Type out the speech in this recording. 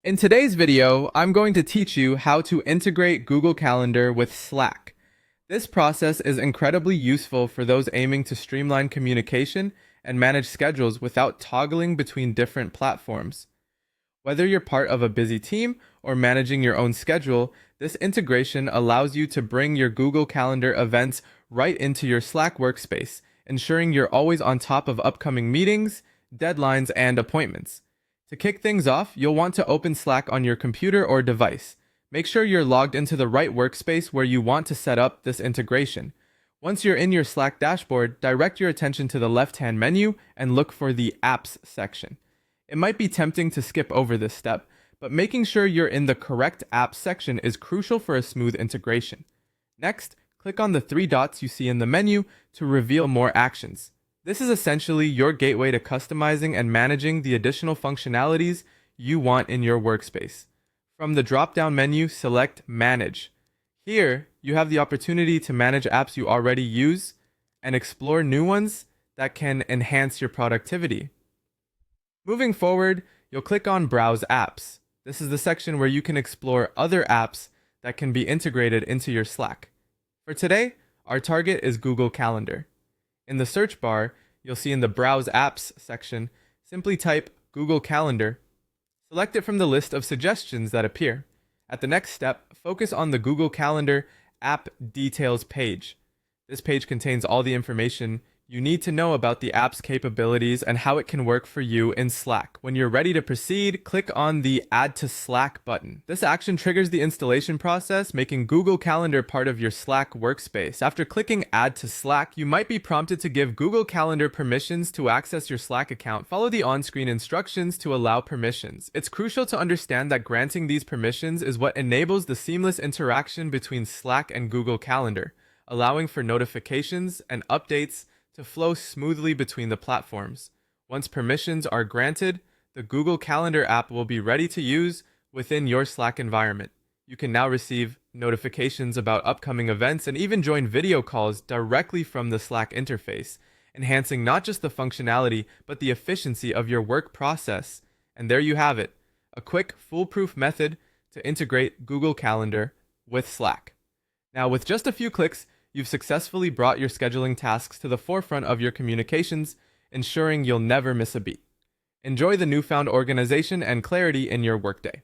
In today's video, I'm going to teach you how to integrate Google Calendar with Slack. This process is incredibly useful for those aiming to streamline communication and manage schedules without toggling between different platforms. Whether you're part of a busy team or managing your own schedule, this integration allows you to bring your Google Calendar events right into your Slack workspace, ensuring you're always on top of upcoming meetings, deadlines, and appointments. To kick things off, you'll want to open Slack on your computer or device. Make sure you're logged into the right workspace where you want to set up this integration. Once you're in your Slack dashboard, direct your attention to the left-hand menu and look for the Apps section. It might be tempting to skip over this step, but making sure you're in the correct Apps section is crucial for a smooth integration. Next, click on the three dots you see in the menu to reveal more actions. This is essentially your gateway to customizing and managing the additional functionalities you want in your workspace. From the drop-down menu, select Manage. Here, you have the opportunity to manage apps you already use and explore new ones that can enhance your productivity. Moving forward, you'll click on Browse Apps. This is the section where you can explore other apps that can be integrated into your Slack. For today, our target is Google Calendar. In the search bar, you'll see in the Browse Apps section, simply type Google Calendar. Select it from the list of suggestions that appear. At the next step, focus on the Google Calendar App Details page. This page contains all the information you need to know about the app's capabilities and how it can work for you in Slack. When you're ready to proceed, click on the Add to Slack button. This action triggers the installation process, making Google Calendar part of your Slack workspace. After clicking Add to Slack, you might be prompted to give Google Calendar permissions to access your Slack account. Follow the on-screen instructions to allow permissions. It's crucial to understand that granting these permissions is what enables the seamless interaction between Slack and Google Calendar, allowing for notifications and updates to flow smoothly between the platforms. Once permissions are granted, the Google Calendar app will be ready to use within your Slack environment. You can now receive notifications about upcoming events and even join video calls directly from the Slack interface, enhancing not just the functionality, but the efficiency of your work process. And there you have it, a quick, foolproof method to integrate Google Calendar with Slack. Now, with just a few clicks, you've successfully brought your scheduling tasks to the forefront of your communications, ensuring you'll never miss a beat. Enjoy the newfound organization and clarity in your workday.